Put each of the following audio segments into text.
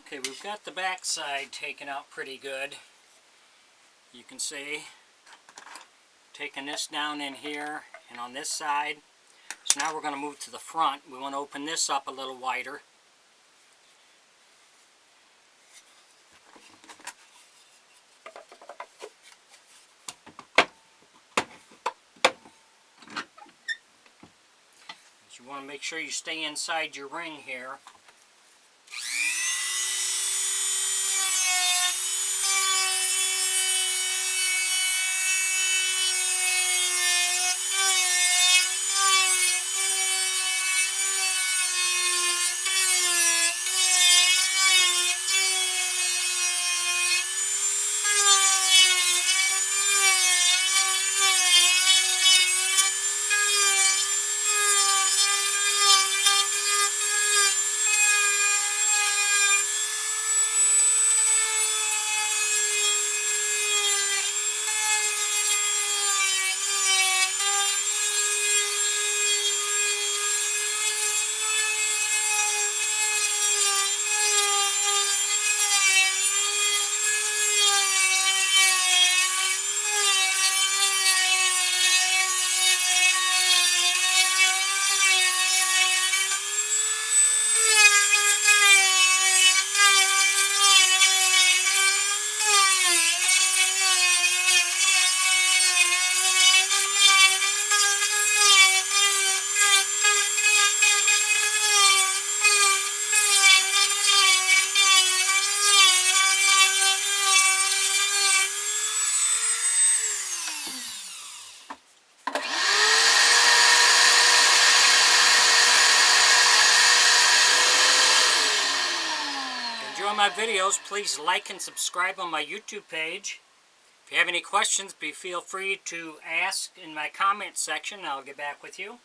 Okay, we've got the back side taken out pretty good. You can see, taking this down in here and on this side. So now we're going to move to the front. We want to open this up a little wider. You want to make sure you stay inside your ring here. Enjoy my videos, please like and subscribe on my YouTube page. If you have any questions, feel free to ask in my comment section. I'll get back with you.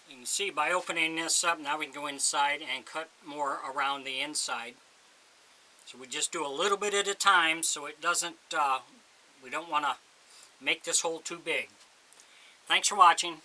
You can see by opening this up, now we can go inside and cut more around the inside. So we just do a little bit at a time so it doesn't, we don't want to make this hole too big. Thanks for watching.